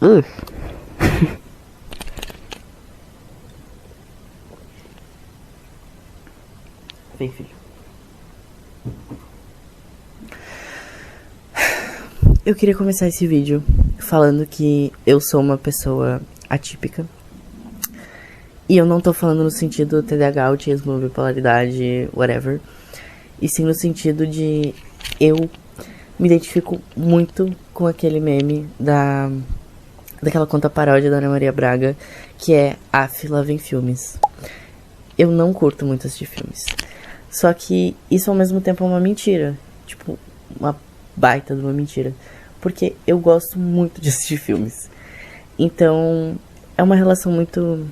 Uh. Vem, filho. Eu queria começar esse vídeo falando que eu sou uma pessoa atípica. E eu não tô falando no sentido TDAH, autismo, bipolaridade, whatever. E sim no sentido de eu me identifico muito com aquele meme daquela conta paródia da Ana Maria Braga, que é Aff, lá vem filmes. Eu não curto muito assistir filmes. Só que isso ao mesmo tempo é uma mentira. Tipo, uma baita de uma mentira. Porque eu gosto muito de assistir filmes. Então, é uma relação muito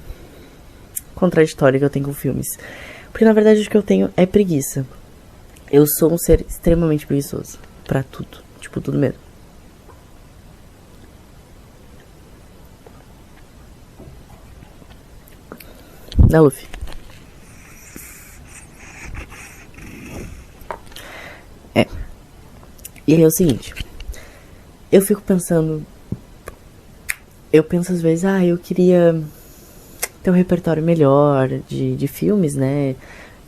contraditória que eu tenho com filmes. Porque na verdade o que eu tenho é preguiça. Eu sou um ser extremamente preguiçoso. Pra tudo. Tipo, tudo mesmo. Né, Luffy? É. E aí é o seguinte. Eu fico pensando. Eu penso às vezes, eu queria ter um repertório melhor de filmes, né?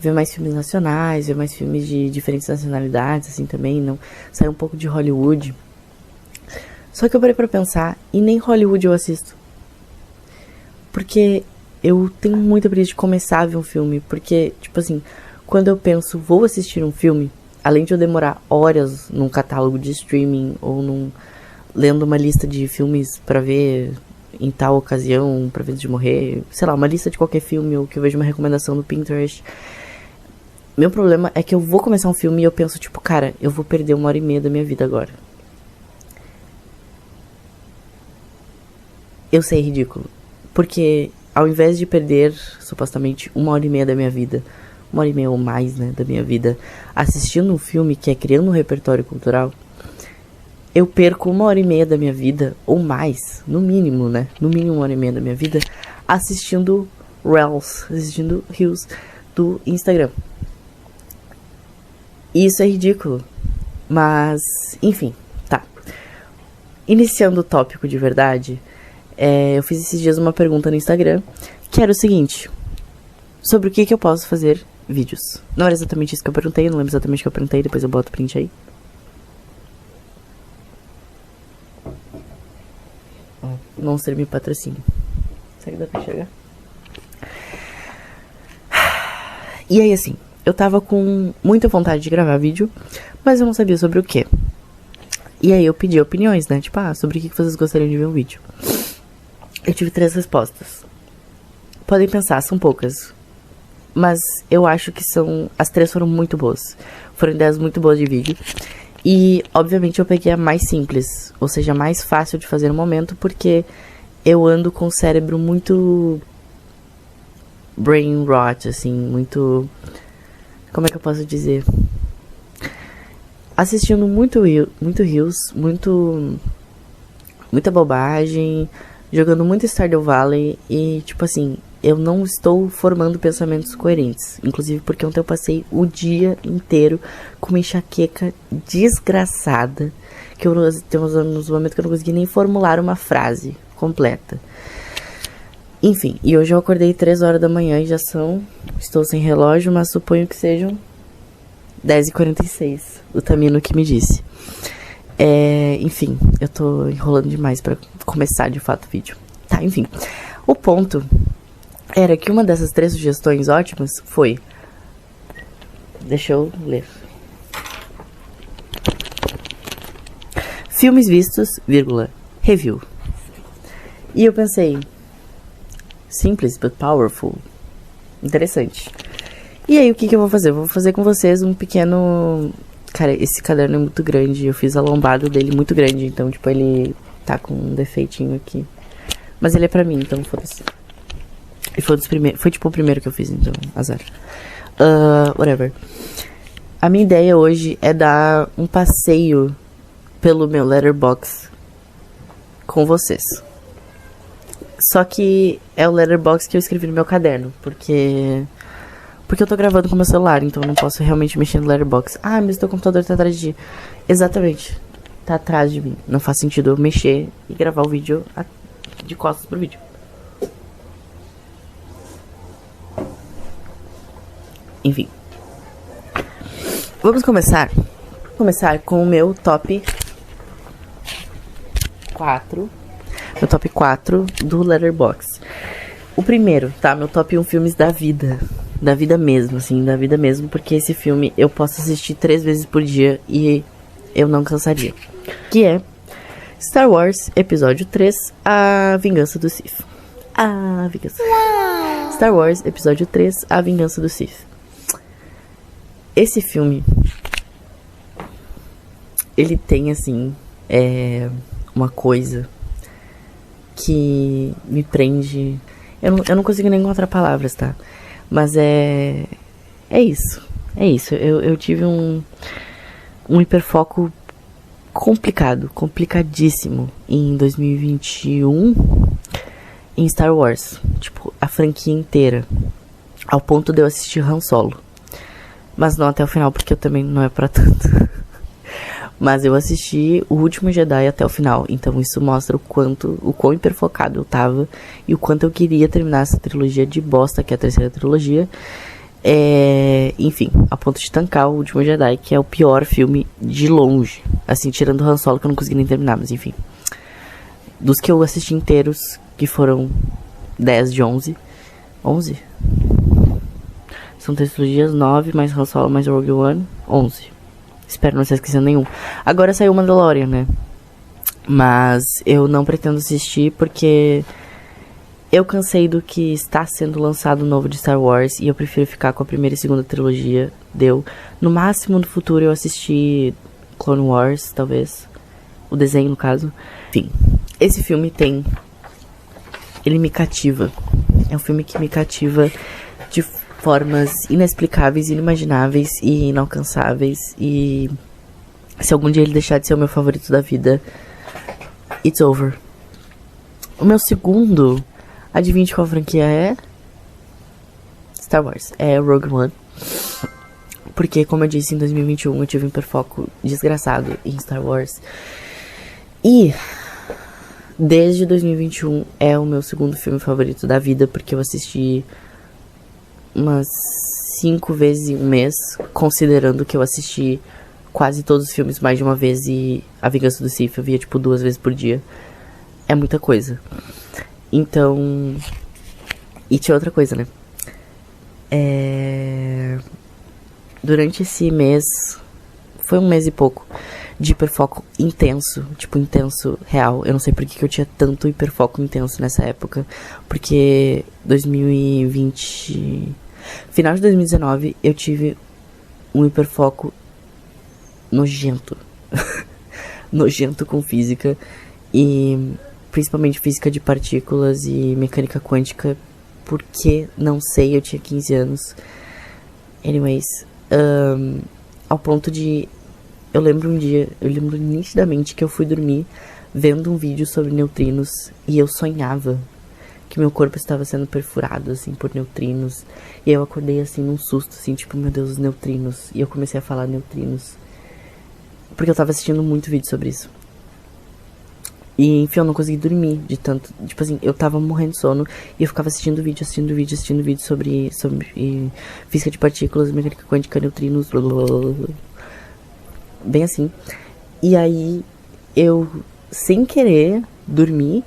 Ver mais filmes nacionais, ver mais filmes de diferentes nacionalidades, assim, também, não sair um pouco de Hollywood. Só que eu parei pra pensar, e nem Hollywood eu assisto. Porque eu tenho muita preguiça de começar a ver um filme, porque, tipo assim, quando eu penso, vou assistir um filme, além de eu demorar horas num catálogo de streaming, ou lendo uma lista de filmes pra ver em tal ocasião, pra ver antes de morrer, sei lá, uma lista de qualquer filme, ou que eu vejo uma recomendação no Pinterest. Meu problema é que eu vou começar um filme e eu penso, tipo, cara, eu vou perder 1h30 da minha vida agora. Eu sei, é ridículo. Porque ao invés de perder, supostamente, 1h30 da minha vida, 1h30 ou mais, né, da minha vida, assistindo um filme que é criando um repertório cultural, eu perco 1h30 da minha vida, ou mais, no mínimo, né, no mínimo 1h30 da minha vida, assistindo Reels, assistindo Reels do Instagram. E isso é ridículo. Mas, enfim, tá. Iniciando o tópico de verdade, eu fiz esses dias uma pergunta no Instagram, que era o seguinte: sobre o que eu posso fazer vídeos. Não era exatamente isso que eu perguntei, eu não lembro exatamente o que eu perguntei, depois eu boto o print aí. Monster me patrocínio. Será que dá pra enxergar? E aí, assim, eu tava com muita vontade de gravar vídeo, mas eu não sabia sobre o que. E aí eu pedi opiniões, né? Tipo, sobre o que vocês gostariam de ver um vídeo. Eu tive 3 respostas. Podem pensar, são poucas. Mas eu acho que as 3 foram muito boas. Foram ideias muito boas de vídeo. E, obviamente, eu peguei a mais simples. Ou seja, a mais fácil de fazer no momento, porque eu ando com o cérebro muito brain rot, assim, muito... Como é que eu posso dizer? Assistindo muito Reels, muita bobagem, jogando muito Stardew Valley e, tipo assim, eu não estou formando pensamentos coerentes. Inclusive porque ontem eu passei o dia inteiro com uma enxaqueca desgraçada, que eu tem uns momentos que eu não consegui nem formular uma frase completa. Enfim, e hoje eu acordei 3 horas da manhã e estou sem relógio, mas suponho que sejam 10h46, o Tamino que me disse. Enfim, eu tô enrolando demais pra começar de fato o vídeo. Tá, enfim. O ponto era que uma dessas 3 sugestões ótimas foi... Deixa eu ler. Filmes vistos, review. E eu pensei... Simples, but powerful. Interessante. E aí, o que eu vou fazer? Eu vou fazer com vocês um pequeno... Cara, esse caderno é muito grande. Eu fiz a lombada dele muito grande. Então, tipo, ele tá com um defeitinho aqui. Mas ele é pra mim, então foda-se. E foi foi tipo o primeiro que eu fiz, então, azar. Whatever. A minha ideia hoje é dar um passeio pelo meu Letterboxd com vocês. Só que é o Letterboxd que eu escrevi no meu caderno, porque eu tô gravando com meu celular, então eu não posso realmente mexer no Letterboxd. Mas teu computador tá atrás de... Exatamente. tá atrás de mim. Não faz sentido eu mexer e gravar o vídeo de costas pro vídeo. Enfim. Vamos começar com o meu top 4. Meu top 4 do Letterboxd. O primeiro, tá? Meu top 1 filmes da vida. Da vida mesmo, assim, da vida mesmo. Porque esse filme eu posso assistir 3 vezes por dia e eu não cansaria. Que é Star Wars Episódio 3, A Vingança do Sith. A Vingança. Star Wars Episódio 3, A Vingança do Sith. Esse filme, ele tem, assim, uma coisa que me prende. Eu não consigo nem encontrar palavras, tá? Mas é isso. É isso. Eu tive um hiperfoco complicadíssimo em 2021 em Star Wars. Tipo, a franquia inteira. Ao ponto de eu assistir Han Solo. Mas não até o final, porque eu também não é pra tanto. Mas eu assisti O Último Jedi até o final. Então isso mostra o quão hiperfocado eu tava. E o quanto eu queria terminar essa trilogia de bosta, que é a terceira trilogia. Enfim, a ponto de tancar O Último Jedi, que é o pior filme de longe. Assim, tirando o Han Solo, que eu não consegui nem terminar, mas enfim. Dos que eu assisti inteiros, que foram 10 de 11. 11? São 3 trilogias, 9, mais Han Solo, mais Rogue One, 11. Espero não estar esquecendo nenhum. Agora saiu Mandalorian, né? Mas eu não pretendo assistir porque eu cansei do que está sendo lançado novo de Star Wars e eu prefiro ficar com a primeira e segunda trilogia. No máximo, no futuro, eu assisti Clone Wars, talvez. O desenho, no caso. Enfim, esse filme ele me cativa. É um filme que me cativa de formas inexplicáveis, inimagináveis e inalcançáveis. E se algum dia ele deixar de ser o meu favorito da vida, it's over. O meu segundo, adivinhe qual franquia é? Star Wars. É Rogue One. Porque, como eu disse, em 2021 eu tive um hiperfoco desgraçado em Star Wars. E desde 2021 é o meu segundo filme favorito da vida, porque eu assisti umas 5 vezes em um mês, considerando que eu assisti quase todos os filmes mais de uma vez e A Vingança do Sith eu via tipo 2 vezes por dia. É muita coisa. Então, e tinha outra coisa, né? Durante esse mês, foi um mês e pouco de hiperfoco intenso, tipo intenso real. Eu não sei por que eu tinha tanto hiperfoco intenso nessa época, porque 2020, final de 2019, eu tive um hiperfoco nojento. Nojento com física e principalmente física de partículas e mecânica quântica, porque não sei, eu tinha 15 anos. Anyways, ao ponto de eu lembro nitidamente que eu fui dormir vendo um vídeo sobre neutrinos e eu sonhava que meu corpo estava sendo perfurado, assim, por neutrinos. E eu acordei, assim, num susto, assim, tipo, meu Deus, os neutrinos. E eu comecei a falar neutrinos, porque eu tava assistindo muito vídeo sobre isso. E, enfim, eu não consegui dormir de tanto, tipo assim, eu tava morrendo de sono e eu ficava assistindo vídeo sobre física de partículas, mecânica quântica, neutrinos, blá, blá, blá, blá. Bem assim. E aí eu, sem querer, dormi.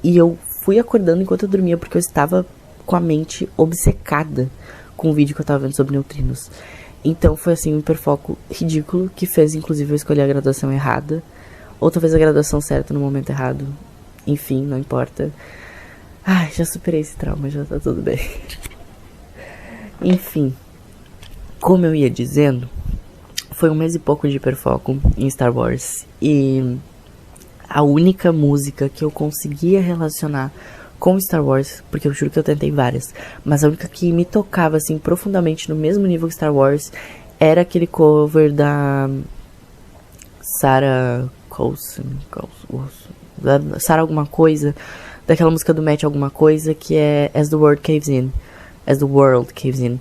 E eu fui acordando enquanto eu dormia, porque eu estava com a mente obcecada com o vídeo que eu tava vendo sobre neutrinos. Então foi assim um hiperfoco ridículo, que fez inclusive eu escolher a graduação errada, ou talvez a graduação certa no momento errado. Enfim, não importa. Ai, já superei esse trauma, já tá tudo bem. Enfim, como eu ia dizendo, foi um mês e pouco de hiperfoco em Star Wars. E a única música que eu conseguia relacionar com Star Wars, porque eu juro que eu tentei várias, mas a única que me tocava assim profundamente no mesmo nível que Star Wars era aquele cover da Sarah Coulson, Sarah alguma coisa, daquela música do Matt alguma coisa, que é As the World Caves In.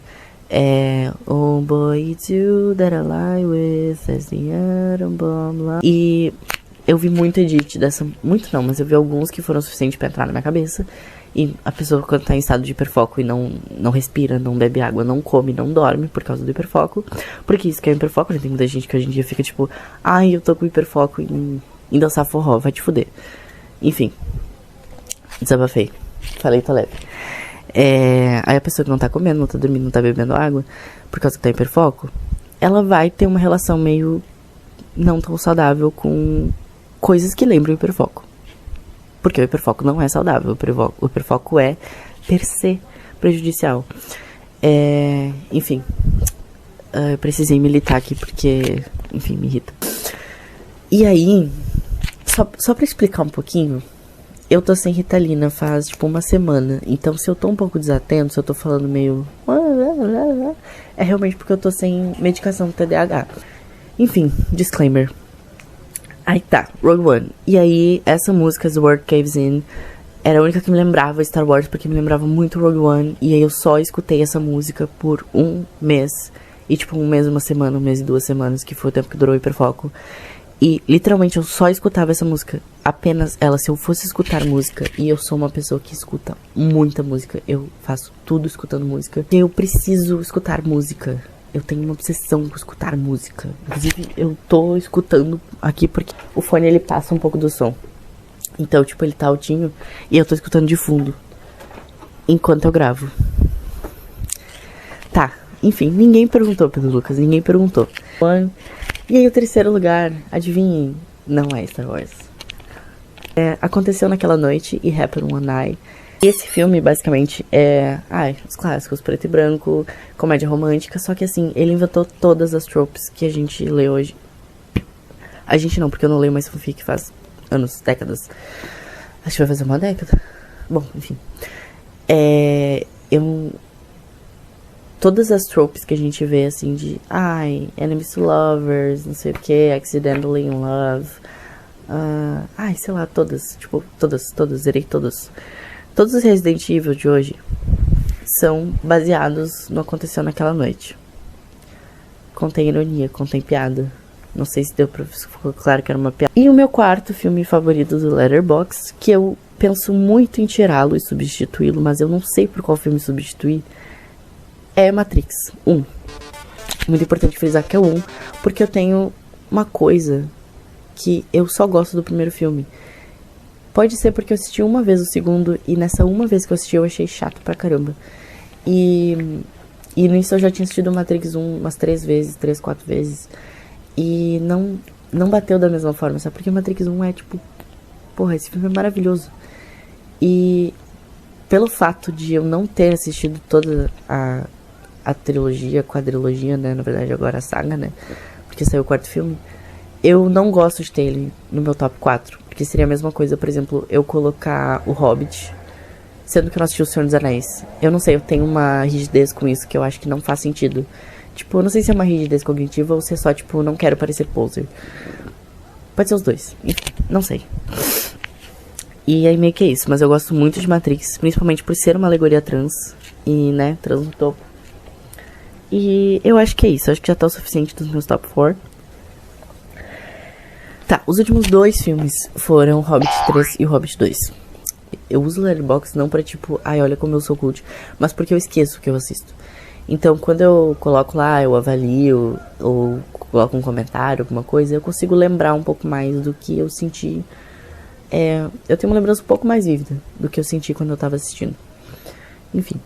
Oh boy, it's you that I lie with, as the atom bomb. E eu vi muito edit dessa, muito não, mas eu vi alguns que foram suficientes pra entrar na minha cabeça. E a pessoa, quando tá em estado de hiperfoco e não respira, não bebe água, não come, não dorme por causa do hiperfoco. Porque isso que é hiperfoco, né? Tem muita gente que hoje em dia fica tipo, ai, eu tô com hiperfoco em dançar forró, vai te fuder. Enfim, desabafei. Falei, tô leve. Aí a pessoa que não tá comendo, não tá dormindo, não tá bebendo água, por causa que tá hiperfoco, ela vai ter uma relação meio não tão saudável com coisas que lembram o hiperfoco. Porque o hiperfoco não é saudável, o hiperfoco é, per se, prejudicial. Enfim, eu precisei militar aqui porque, enfim, me irrita. E aí, só pra explicar um pouquinho, eu tô sem Ritalina faz, tipo, uma semana. Então, se eu tô um pouco desatento, se eu tô falando meio... é realmente porque eu tô sem medicação do TDAH. Enfim, disclaimer. Aí tá, Rogue One. E aí, essa música, The World Caves In, era a única que me lembrava Star Wars, porque me lembrava muito Rogue One. E aí eu só escutei essa música por um mês. E tipo, um mês, uma semana, um mês e 2 semanas, que foi o tempo que durou o hiperfoco. E literalmente eu só escutava essa música, apenas ela. Se eu fosse escutar música, e eu sou uma pessoa que escuta muita música, eu faço tudo escutando música, eu preciso escutar música. Eu tenho uma obsessão com escutar música. Inclusive, eu tô escutando aqui porque o fone, ele passa um pouco do som. Então, tipo, ele tá altinho e eu tô escutando de fundo enquanto eu gravo. Tá, enfim, ninguém perguntou, Pedro Lucas, ninguém perguntou. E aí, o terceiro lugar, adivinhem, não é Star Wars. Aconteceu naquela noite e Happened One Night. E esse filme, basicamente, os clássicos, preto e branco, comédia romântica, só que assim, ele inventou todas as tropes que a gente lê hoje. A gente não, porque eu não leio mais fanfic faz anos, décadas. Acho que vai fazer uma década. Bom, enfim. Todas as tropes que a gente vê, assim, de... enemies to lovers, não sei o que, accidentally in love. Sei lá, todas. Tipo, todas, zerei todas. Todos os Resident Evil de hoje são baseados no que aconteceu naquela noite. Contém ironia, contém piada. Não sei se ficou claro que era uma piada. E o meu quarto filme favorito do Letterboxd, que eu penso muito em tirá-lo e substituí-lo, mas eu não sei por qual filme substituir, é Matrix 1. Muito importante frisar que é o 1, porque eu tenho uma coisa que eu só gosto do primeiro filme. Pode ser porque eu assisti uma vez o segundo, e nessa uma vez que eu assisti eu achei chato pra caramba. E nisso eu já tinha assistido o Matrix 1 umas 3 vezes, 3, 4 vezes. E não bateu da mesma forma, sabe? Porque o Matrix 1 é tipo... Porra, esse filme é maravilhoso. E pelo fato de eu não ter assistido toda a trilogia, quadrilogia, né? Na verdade agora a saga, né? Porque saiu o quarto filme. Eu não gosto de ter ele no meu top 4. Porque seria a mesma coisa, por exemplo, eu colocar o Hobbit, sendo que eu não assisti o Senhor dos Anéis. Eu não sei, eu tenho uma rigidez com isso que eu acho que não faz sentido. Tipo, eu não sei se é uma rigidez cognitiva ou se é só, tipo, não quero parecer poser. Pode ser os dois. Enfim, não sei. E aí meio que é isso. Mas eu gosto muito de Matrix, principalmente por ser uma alegoria trans. E, né, trans no topo. E eu acho que é isso. Eu acho que já tá o suficiente dos meus top 4. Tá, os últimos 2 filmes foram o Hobbit 3 e o Hobbit 2. Eu uso o Letterboxd não pra tipo, olha como eu sou cult, mas porque eu esqueço que eu assisto. Então, quando eu coloco lá, eu avalio, ou coloco um comentário, alguma coisa, eu consigo lembrar um pouco mais do que eu senti. Eu tenho uma lembrança um pouco mais vívida do que eu senti quando eu tava assistindo. Enfim.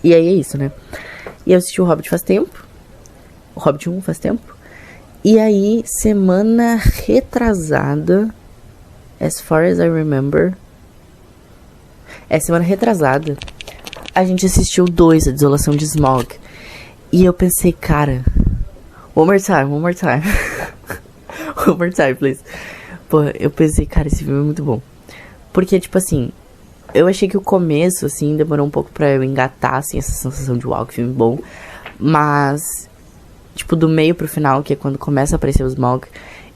E aí é isso, né? E eu assisti o Hobbit faz tempo. O Hobbit 1 faz tempo. E aí, semana retrasada, as far as I remember, semana retrasada, a gente assistiu 2, A Desolação de Smaug. E eu pensei, cara, one more time. One more time, please. Pô, eu pensei, cara, esse filme é muito bom. Porque, tipo assim, eu achei que o começo, assim, demorou um pouco pra eu engatar, assim, essa sensação de uau, que filme bom. Mas... tipo, do meio pro final, que é quando começa a aparecer o Smaug,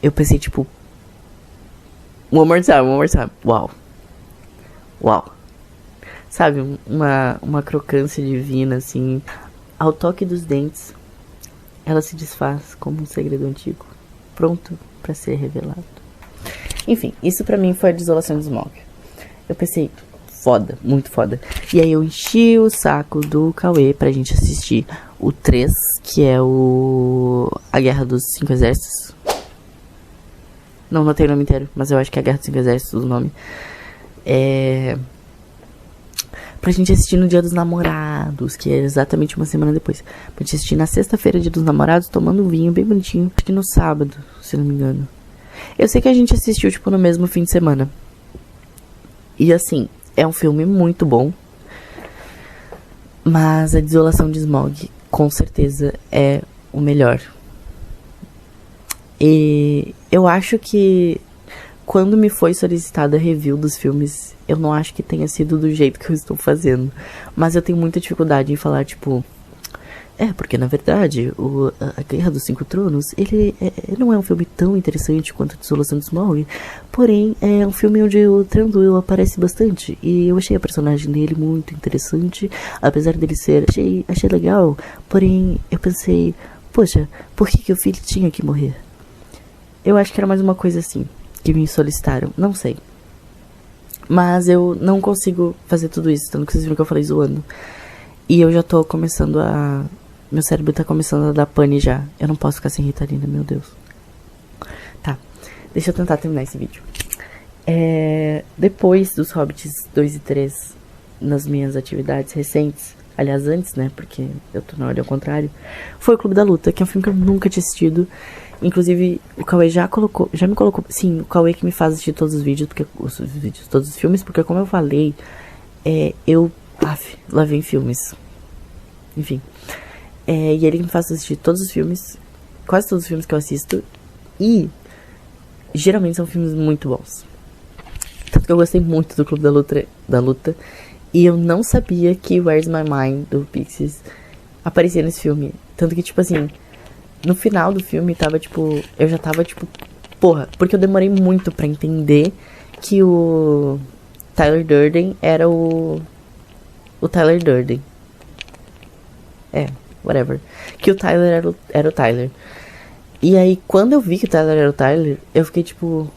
eu pensei, tipo... One more time. Uau. sabe, uma crocância divina, assim. Ao toque dos dentes, ela se desfaz como um segredo antigo, pronto pra ser revelado. Enfim, isso pra mim foi a Desolação de Smaug. Eu pensei, foda, muito foda. E aí eu enchi o saco do Cauê pra gente assistir o 3, que é A Guerra dos Cinco Exércitos. Não notei o nome inteiro, mas eu acho que é A Guerra dos Cinco Exércitos o nome. Pra gente assistir no Dia dos Namorados, que é exatamente uma semana depois. Pra gente assistir na sexta-feira, Dia dos Namorados, tomando um vinho bem bonitinho. Acho que no sábado, se não me engano. Eu sei que a gente assistiu, tipo, no mesmo fim de semana. E assim, é um filme muito bom. Mas A Desolação de Smaug, com certeza, é o melhor. E eu acho que quando me foi solicitada a review dos filmes, eu não acho que tenha sido do jeito que eu estou fazendo. Mas eu tenho muita dificuldade em falar, tipo... porque na verdade, A Guerra dos Cinco Tronos, ele não é um filme tão interessante quanto A Desolação de Smaug. Porém, é um filme onde o Thranduil aparece bastante. E eu achei a personagem dele muito interessante. Apesar dele ser... Achei legal. Porém, eu pensei... Poxa, por que o filho tinha que morrer? Eu acho que era mais uma coisa assim que me solicitaram, não sei. Mas eu não consigo fazer tudo isso, tanto que vocês viram que eu falei zoando. E eu já tô começando a... Meu cérebro tá começando a dar pane já. Eu não posso ficar sem Ritalina, meu Deus. Tá, deixa eu tentar terminar esse vídeo. Depois dos Hobbits 2 e 3, nas minhas atividades recentes, aliás antes, né, porque eu tô na ordem ao contrário, foi o Clube da Luta, que é um filme que eu nunca tinha assistido. Inclusive, o Cauê já me colocou... Sim, o Cauê que me faz assistir todos os vídeos, todos os filmes, porque como eu falei, lá vem filmes. Enfim. E ele me faz assistir todos os filmes, quase todos os filmes que eu assisto, e geralmente são filmes muito bons. Tanto que eu gostei muito do Clube da Luta, e eu não sabia que Where's My Mind, do Pixies, aparecia nesse filme. Tanto que, tipo assim... No final do filme, eu já tava, porra, porque eu demorei muito pra entender que o Tyler Durden era o Tyler Durden. Whatever. Que o Tyler era o Tyler. E aí, quando eu vi que o Tyler era o Tyler, eu fiquei tipo...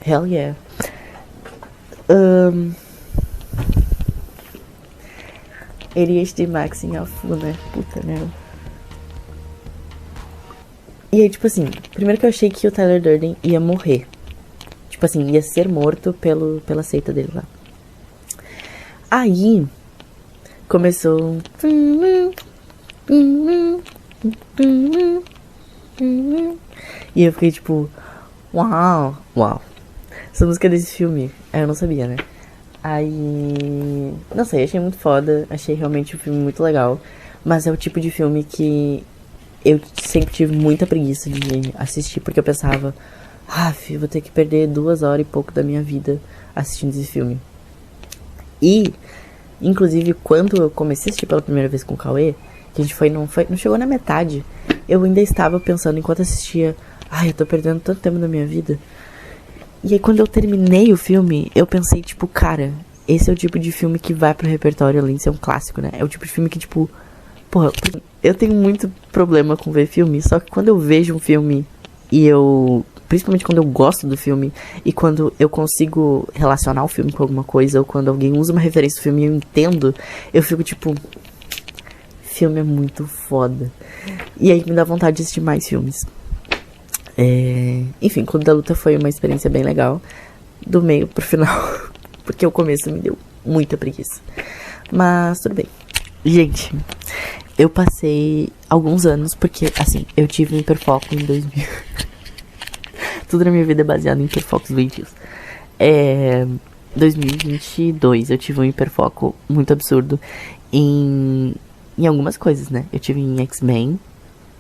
Hell yeah. ADHD Max em Alpha, né? Puta merda. E aí, tipo assim, primeiro que eu achei que o Tyler Durden ia morrer. Tipo assim, ia ser morto pela seita dele lá. Aí, começou... E eu fiquei tipo... Uau. Essa música desse filme, eu não sabia, né? Aí... Não sei, achei muito foda. Achei realmente um filme muito legal. Mas é o tipo de filme que... Eu sempre tive muita preguiça de assistir, porque eu pensava, vou ter que perder 2 horas e pouco da minha vida assistindo esse filme. E, inclusive, quando eu comecei a assistir pela primeira vez com o Cauê, que a gente não chegou na metade, eu ainda estava pensando, enquanto assistia, eu tô perdendo tanto tempo da minha vida. E aí, quando eu terminei o filme, eu pensei, tipo, cara, esse é o tipo de filme que vai pro repertório, além de ser um clássico, né? É o tipo de filme que, tipo... Porra, eu tenho muito problema com ver filme, só que quando eu vejo um filme e principalmente quando eu gosto do filme e quando eu consigo relacionar o filme com alguma coisa, ou quando alguém usa uma referência do filme e eu entendo, eu fico tipo... Filme é muito foda. E aí me dá vontade de assistir mais filmes. Enfim, Clube da Luta foi uma experiência bem legal, do meio pro final, porque o começo me deu muita preguiça. Mas tudo bem. Gente, eu passei alguns anos, porque, assim, eu tive um hiperfoco em 2000. Tudo na minha vida é baseado em hiperfocos doentios. 2022 eu tive um hiperfoco muito absurdo em algumas coisas, né? Eu tive em X-Men.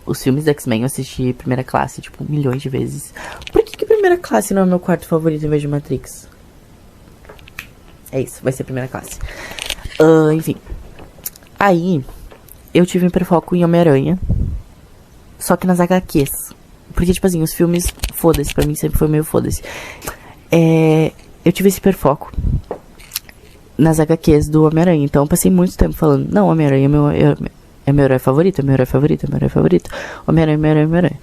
Os filmes da X-Men eu assisti Primeira Classe, tipo, milhões de vezes. Por que Primeira Classe não é meu quarto favorito em vez de Matrix? É isso, vai ser Primeira Classe. Enfim. Aí, eu tive um hiperfoco em Homem-Aranha. Só que nas HQs. Porque, tipo assim, os filmes, foda-se, pra mim sempre foi meio foda-se. Eu tive esse hiperfoco nas HQs do Homem-Aranha. Então eu passei muito tempo falando, não, Homem-Aranha é meu herói favorito, é meu herói favorito, é meu herói favorito. Homem-Aranha, Homem-Aranha, Homem-Aranha.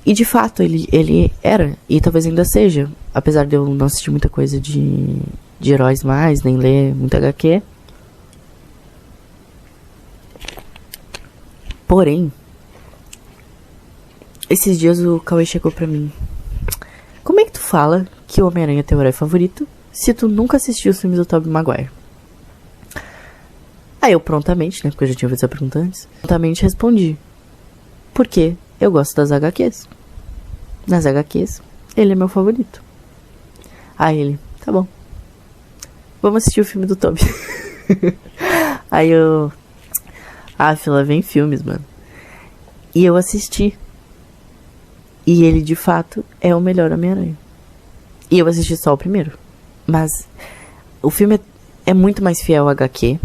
E de fato, ele era, e talvez ainda seja, apesar de eu não assistir muita coisa de heróis mais, nem ler muita HQ. Porém, esses dias o Cauê chegou pra mim. Como é que tu fala que o Homem-Aranha é teu herói favorito se tu nunca assistiu os filmes do Tobey Maguire? Aí eu prontamente, né, porque eu já tinha feito essa pergunta antes, prontamente respondi. Porque eu gosto das HQs. Nas HQs, ele é meu favorito. Aí ele, tá bom. Vamos assistir o filme do Tobey. Aí eu... Ah, fila, vem filmes, mano. E eu assisti. E ele, de fato, é o melhor Homem-Aranha. E eu assisti só o primeiro. Mas o filme é muito mais fiel ao HQ.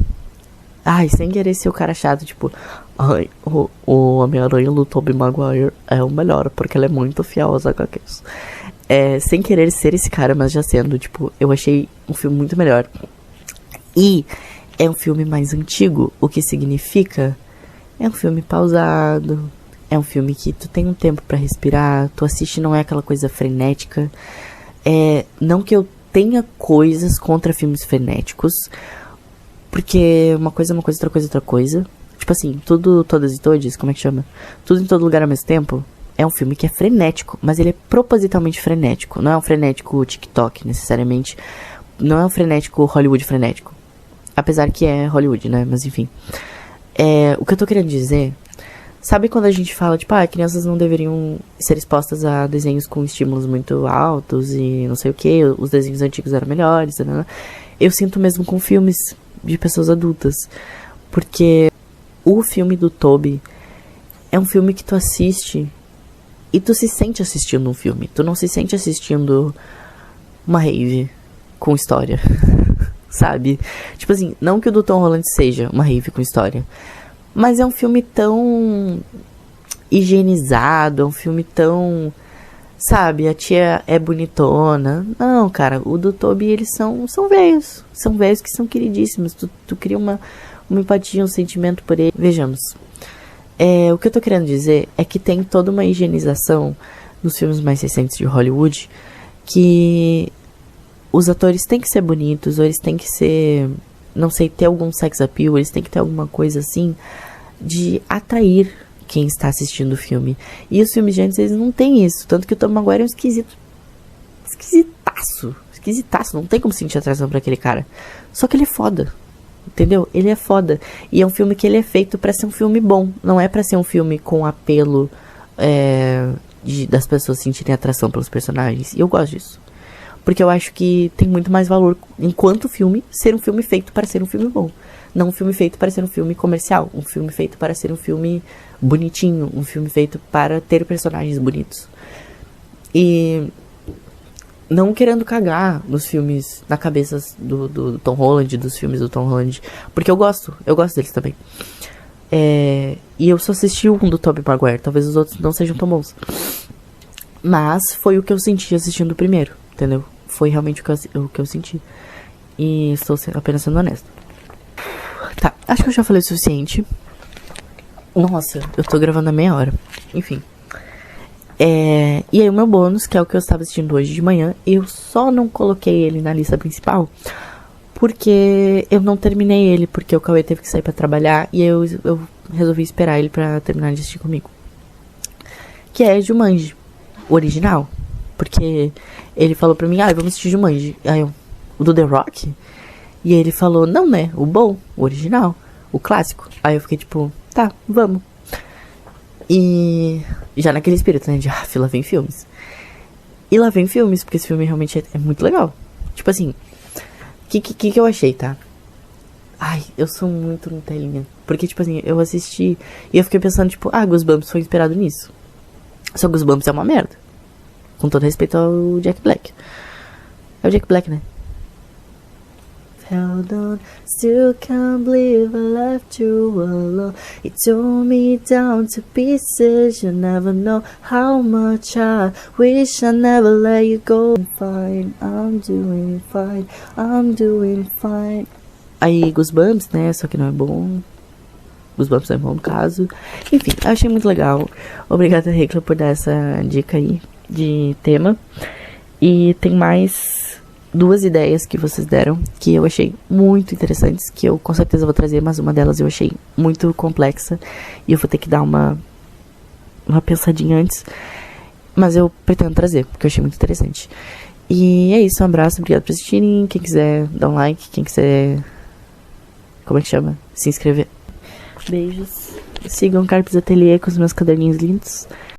Ai, sem querer ser o cara chato, tipo... Ai, o Homem-Aranha do Tobey Maguire é o melhor, porque ele é muito fiel aos HQs. Sem querer ser esse cara, mas já sendo, tipo... Eu achei um filme muito melhor. E é um filme mais antigo, o que significa... É um filme pausado... É um filme que tu tem um tempo pra respirar, tu assiste, não é aquela coisa frenética. Não que eu tenha coisas contra filmes frenéticos, porque uma coisa é uma coisa, outra coisa é outra coisa. Tipo assim, tudo, todas e todes, como é que chama? Tudo em todo lugar ao mesmo tempo. É um filme que é frenético, mas ele é propositalmente frenético. Não é um frenético TikTok, necessariamente. Não é um frenético Hollywood frenético. Apesar que é Hollywood, né? Mas enfim. O que eu tô querendo dizer... Sabe quando a gente fala, tipo, crianças não deveriam ser expostas a desenhos com estímulos muito altos e não sei o que, os desenhos antigos eram melhores, né? Eu sinto mesmo com filmes de pessoas adultas, porque o filme do Tobey é um filme que tu assiste e tu se sente assistindo um filme, tu não se sente assistindo uma rave com história, sabe? Tipo assim, não que o do Tom Holland seja uma rave com história, mas é um filme tão higienizado, é um filme tão... Sabe, a tia é bonitona. Não, cara, o do Tobey, eles são velhos. São velhos que são queridíssimos. Tu cria uma empatia, um sentimento por ele. Vejamos. O que eu tô querendo dizer é que tem toda uma higienização nos filmes mais recentes de Hollywood, que os atores têm que ser bonitos, ou eles têm que ser... Não sei, ter algum sex appeal, eles têm que ter alguma coisa assim de atrair quem está assistindo o filme. E os filmes de antes, eles não têm isso. Tanto que o Tom Maguire é um esquisitaço. Não tem como sentir atração pra aquele cara. Só que ele é foda. Entendeu? Ele é foda. E é um filme que ele é feito pra ser um filme bom. Não é pra ser um filme com apelo das pessoas sentirem atração pelos personagens. E eu gosto disso. Porque eu acho que tem muito mais valor, enquanto filme, ser um filme feito para ser um filme bom. Não um filme feito para ser um filme comercial. Um filme feito para ser um filme bonitinho. Um filme feito para ter personagens bonitos. E não querendo cagar nos filmes, na cabeça do Tom Holland, dos filmes do Tom Holland. Porque eu gosto deles também. E eu só assisti um do Tobey Maguire. Talvez os outros não sejam tão bons. Mas foi o que eu senti assistindo o primeiro, entendeu? Foi realmente o que eu senti. E estou apenas sendo honesto. Tá, acho que eu já falei o suficiente. Nossa, eu tô gravando a meia hora. Enfim. E aí o meu bônus, que é o que eu estava assistindo hoje de manhã, eu só não coloquei ele na lista principal porque eu não terminei ele, porque o Cauê teve que sair pra trabalhar e eu resolvi esperar ele pra terminar de assistir comigo. Que é Jumanji, o original. Porque ele falou pra mim, vamos assistir Jumanji. Aí eu, o do The Rock? E ele falou, não, né, o bom, o original, o clássico. Aí eu fiquei tipo, tá, vamos. E já naquele espírito, né, de lá vem filmes. E lá vem filmes, porque esse filme realmente é muito legal. Tipo assim, o que eu achei, tá? Ai, eu sou muito Nutelinha. Porque, tipo assim, eu assisti e eu fiquei pensando, tipo, Goosebumps foi inspirado nisso. Só Goosebumps é uma merda. Com todo respeito ao Jack Black. É o Jack Black, né? held on. Still can't believe I left you alone. You tore me down to pieces. You never know how much I wish I never let you go. Fine, I'm doing fine, I'm doing fine. Aí, Goosebumps, né? Só que não é bom. Goosebumps é bom no caso. Enfim, eu achei muito legal. Obrigada, Recla, por dar essa dica aí de tema. E tem mais 2 ideias que vocês deram que eu achei muito interessantes, que eu com certeza vou trazer, mas uma delas eu achei muito complexa e eu vou ter que dar uma pensadinha antes, mas eu pretendo trazer, porque eu achei muito interessante. E é isso, um abraço, obrigado por assistirem. Quem quiser dar um like, quem quiser, como é que chama? Se inscrever. Beijos. Sigam Carpes Ateliê com os meus caderninhos lindos.